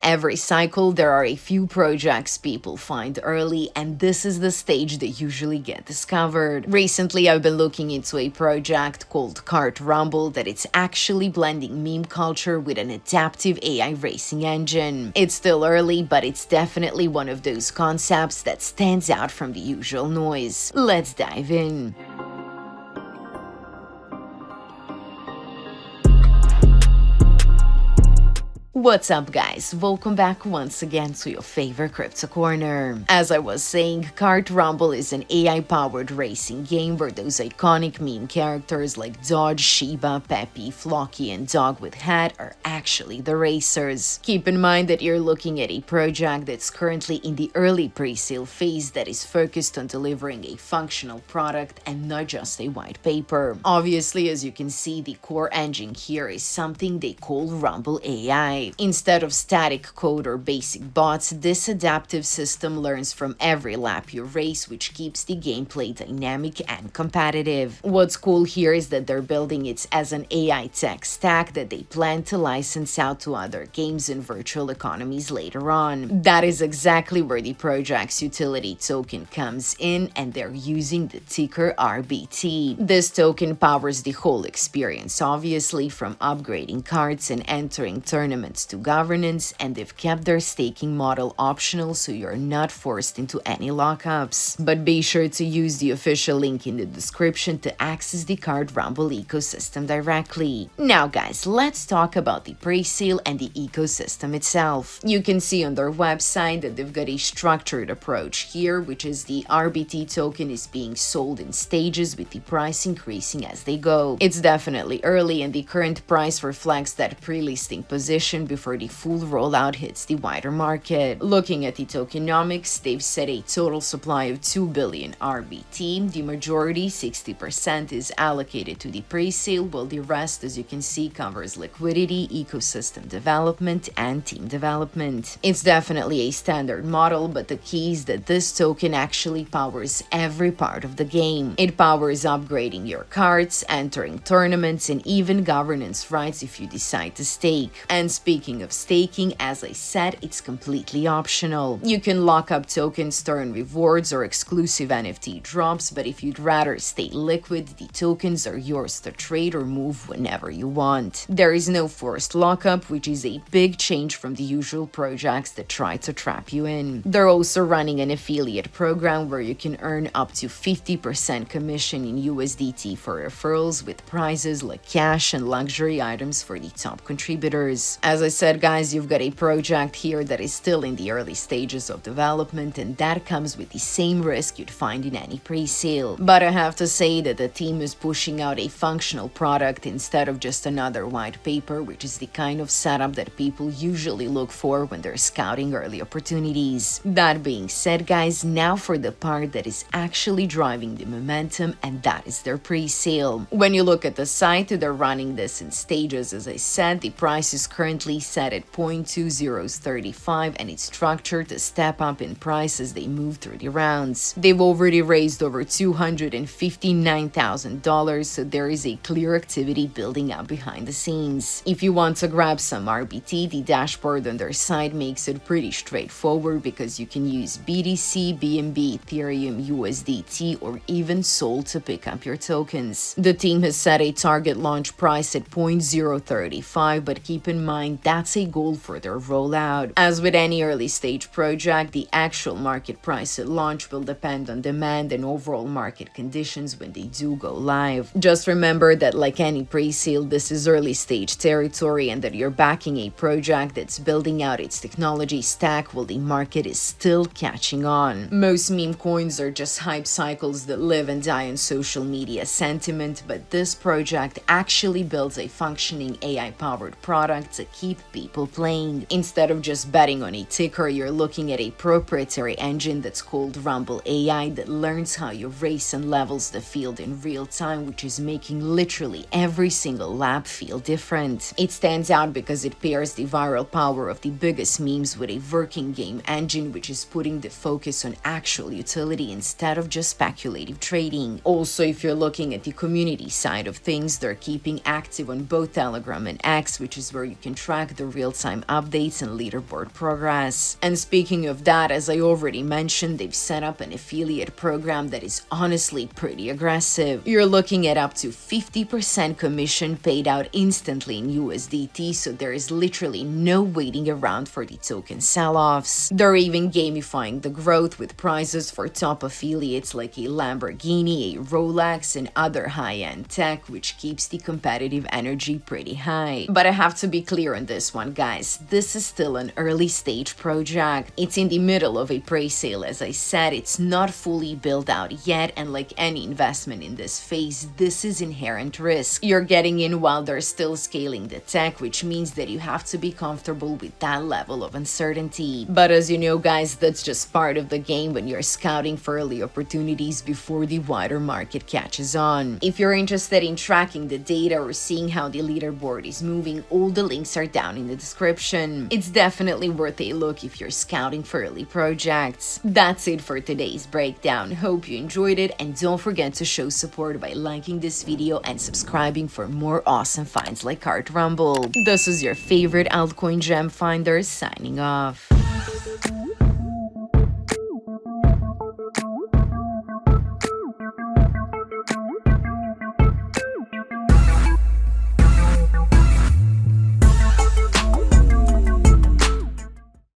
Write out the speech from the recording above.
Every cycle, there are a few projects people find early, and this is the stage they usually get discovered. Recently, I've been looking into a project called Kart Rumble that it's actually blending meme culture with an adaptive AI racing engine. It's still early, but it's definitely one of those concepts that stands out from the usual noise. Let's dive in. What's up, guys? Welcome back once again to your favorite crypto corner. As I was saying, Kart Rumble is an AI-powered racing game where those iconic meme characters like Dodge, Shiba, Peppy, Flocky, and Dog with Hat are actually the racers. Keep in mind that you're looking at a project that's currently in the early pre-sale phase that is focused on delivering a functional product and not just a white paper. Obviously, as you can see, the core engine here is something they call Rumble AI. Instead of static code or basic bots, this adaptive system learns from every lap you race, which keeps the gameplay dynamic and competitive. What's cool here is that they're building it as an AI tech stack that they plan to license out to other games and virtual economies later on. That is exactly where the project's utility token comes in, and they're using the ticker RBT. This token powers the whole experience, obviously, from upgrading cards and entering tournaments to governance, and they've kept their staking model optional so you're not forced into any lockups. But be sure to use the official link in the description to access the Kart Rumble ecosystem directly. Now guys, let's talk about the pre-sale and the ecosystem itself. You can see on their website that they've got a structured approach here, which is the RBT token is being sold in stages with the price increasing as they go. It's definitely early, and the current price reflects that pre-listing position before the full rollout hits the wider market. Looking at the tokenomics, they've set a total supply of 2 billion RBT. The majority, 60%, is allocated to the pre-sale, while the rest, as you can see, covers liquidity, ecosystem development, and team development. It's definitely a standard model, but the key is that this token actually powers every part of the game. It powers upgrading your cards, entering tournaments, and even governance rights if you decide to stake. And speaking of staking, as I said, it's completely optional. You can lock up tokens to earn rewards or exclusive NFT drops, but if you'd rather stay liquid, the tokens are yours to trade or move whenever you want. There is no forced lockup, which is a big change from the usual projects that try to trap you in. They're also running an affiliate program where you can earn up to 50% commission in USDT for referrals, with prizes like cash and luxury items for the top contributors. As I said, guys, you've got a project here that is still in the early stages of development, and that comes with the same risk you'd find in any pre-sale. But I have to say that the team is pushing out a functional product instead of just another white paper, which is the kind of setup that people usually look for when they're scouting early opportunities. That being said, guys, now for the part that is actually driving the momentum, and that is their pre-sale. When you look at the site, they're running this in stages. As I said, the price is currently set at 0.2035, and it's structured to step up in price as they move through the rounds. They've already raised over $259,000, so there is a clear activity building up behind the scenes. If you want to grab some RBT, the dashboard on their site makes it pretty straightforward because you can use BTC, BNB, Ethereum, USDT, or even Sol to pick up your tokens. The team has set a target launch price at 0.035, but keep in mind that's a goal for their rollout. As with any early stage project, the actual market price at launch will depend on demand and overall market conditions when they do go live. Just remember that, like any pre-sale, this is early stage territory, and that you're backing a project that's building out its technology stack while the market is still catching on. Most meme coins are just hype cycles that live and die on social media sentiment, but this project actually builds a functioning AI-powered product to keep people playing. Instead of just betting on a ticker, you're looking at a proprietary engine that's called Rumble AI that learns how you race and levels the field in real time, which is making literally every single lap feel different. It stands out because it pairs the viral power of the biggest memes with a working game engine, which is putting the focus on actual utility instead of just speculative trading. Also, if you're looking at the community side of things, they're keeping active on both Telegram and X, which is where you can track track the real-time updates and leaderboard progress. And speaking of that, as I already mentioned, they've set up an affiliate program that is honestly pretty aggressive. You're looking at up to 50% commission paid out instantly in USDT, so there is literally no waiting around for the token sell-offs. They're even gamifying the growth with prizes for top affiliates like a Lamborghini, a Rolex, and other high-end tech, which keeps the competitive energy pretty high. But I have to be clear on this one, guys. This is still an early stage project. It's in the middle of a pre-sale, as I said. It's not fully built out yet, and like any investment in this phase, this is inherent risk. You're getting in while they're still scaling the tech, which means that you have to be comfortable with that level of uncertainty. But as you know, guys, that's just part of the game when you're scouting for early opportunities before the wider market catches on. If you're interested in tracking the data or seeing how the leaderboard is moving, all the links are down in the description. It's definitely worth a look if you're scouting for early projects. That's it for today's breakdown. Hope you enjoyed it, and don't forget to show support by liking this video and subscribing for more awesome finds like Cart Rumble. This is your favorite altcoin gem finder signing off.